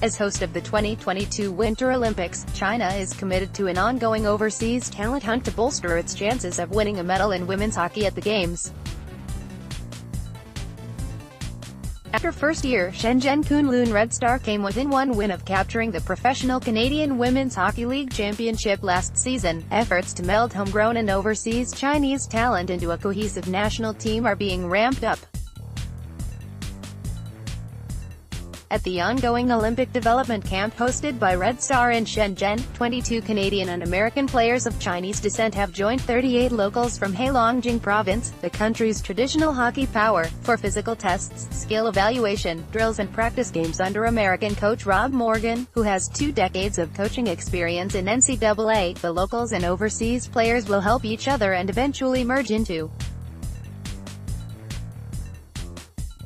As host of the 2022 Winter Olympics, China is committed to an ongoing overseas talent hunt to bolster its chances of winning a medal in women's hockey at the Games. After first year, Shenzhen Kunlun Red Star came within one win of capturing the professional Canadian Women's Hockey League Championship last season. Efforts to meld homegrown and overseas Chinese talent into a cohesive national team are being ramped up. At the ongoing Olympic development camp hosted by Red Star in Shenzhen, 22 Canadian and American players of Chinese descent have joined 38 locals from Heilongjiang Province, the country's traditional hockey power, for physical tests, skill evaluation, drills and practice games under American coach Rob Morgan, who has 2 decades of coaching experience in NCAA. The locals and overseas players will help each other and eventually merge into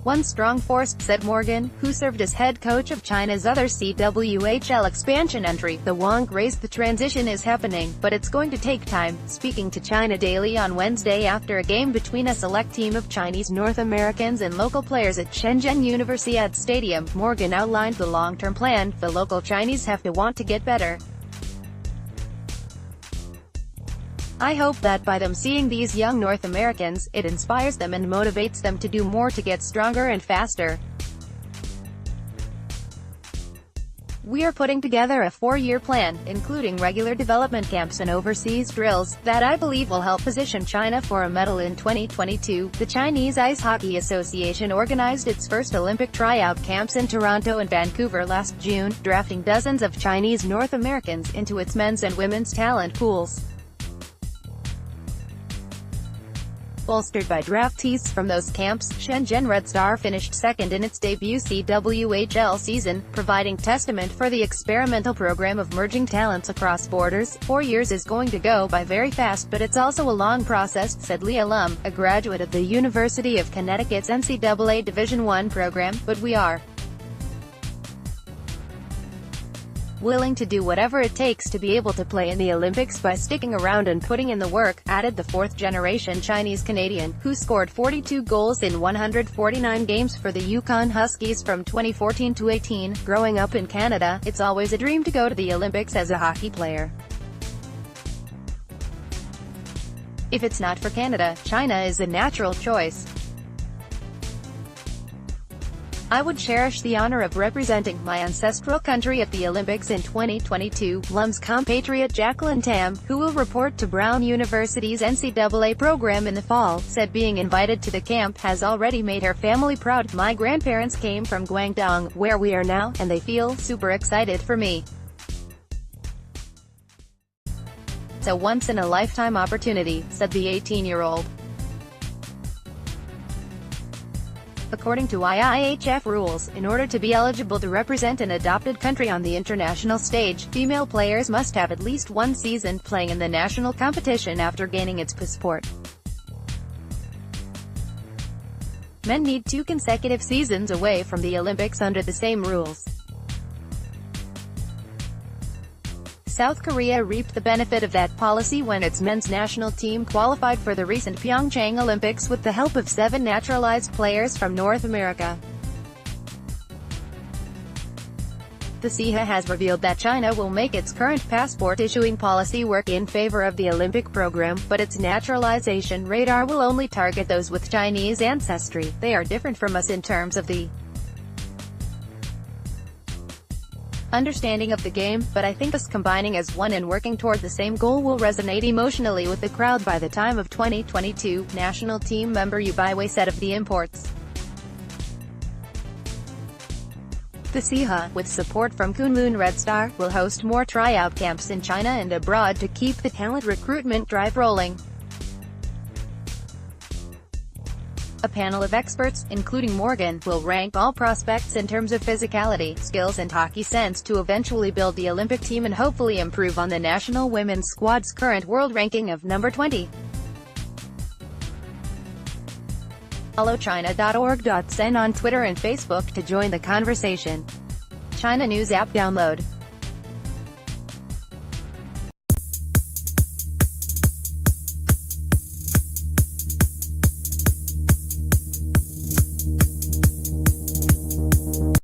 one strong force, said Morgan, who served as head coach of China's other CWHL expansion entry. The Wong raised the transition is happening, but it's going to take time. Speaking to China Daily on Wednesday after a game between a select team of Chinese North Americans and local players at Shenzhen Universiade Stadium, Morgan outlined the long-term plan. The local Chinese have to want to get better. I hope that by them seeing these young North Americans, it inspires them and motivates them to do more to get stronger and faster. We are putting together a 4-year plan, including regular development camps and overseas drills, that I believe will help position China for a medal in 2022. The Chinese Ice Hockey Association organized its first Olympic tryout camps in Toronto and Vancouver last June, drafting dozens of Chinese North Americans into its men's and women's talent pools. Bolstered by draftees from those camps, Shenzhen Red Star finished second in its debut CWHL season, providing testament for the experimental program of merging talents across borders. 4 years is going to go by very fast, but it's also a long process, said Leah Lum, a graduate of the University of Connecticut's NCAA Division I program, but we are willing to do whatever it takes to be able to play in the Olympics by sticking around and putting in the work, added the 4th-generation Chinese-Canadian, who scored 42 goals in 149 games for the Yukon Huskies from 2014 to 18. Growing up in Canada, it's always a dream to go to the Olympics as a hockey player. If it's not for Canada, China is a natural choice. I would cherish the honor of representing my ancestral country at the Olympics in 2022, Lum's compatriot Jacqueline Tam, who will report to Brown University's NCAA program in the fall, said being invited to the camp has already made her family proud. My grandparents came from Guangdong, where we are now, and they feel super excited for me. It's a once-in-a-lifetime opportunity, said the 18-year-old. According to IIHF rules, in order to be eligible to represent an adopted country on the international stage, female players must have at least 1 season playing in the national competition after gaining its passport. Men need 2 consecutive seasons away from the Olympics under the same rules. South Korea reaped the benefit of that policy when its men's national team qualified for the recent Pyeongchang Olympics with the help of 7 naturalized players from North America. The CIHA has revealed that China will make its current passport-issuing policy work in favor of the Olympic program, but its naturalization radar will only target those with Chinese ancestry. They are different from us in terms of the understanding of the game, but I think us combining as one and working toward the same goal will resonate emotionally with the crowd by the time of 2022, national team member Yu Baiwei said of the imports. The CIHA, with support from Kunlun Red Star, will host more tryout camps in China and abroad to keep the talent recruitment drive rolling. A panel of experts, including Morgan, will rank all prospects in terms of physicality, skills and hockey sense to eventually build the Olympic team and hopefully improve on the national women's squad's current world ranking of number 20. Follow China.org.cn on Twitter and Facebook to join the conversation. China News app download.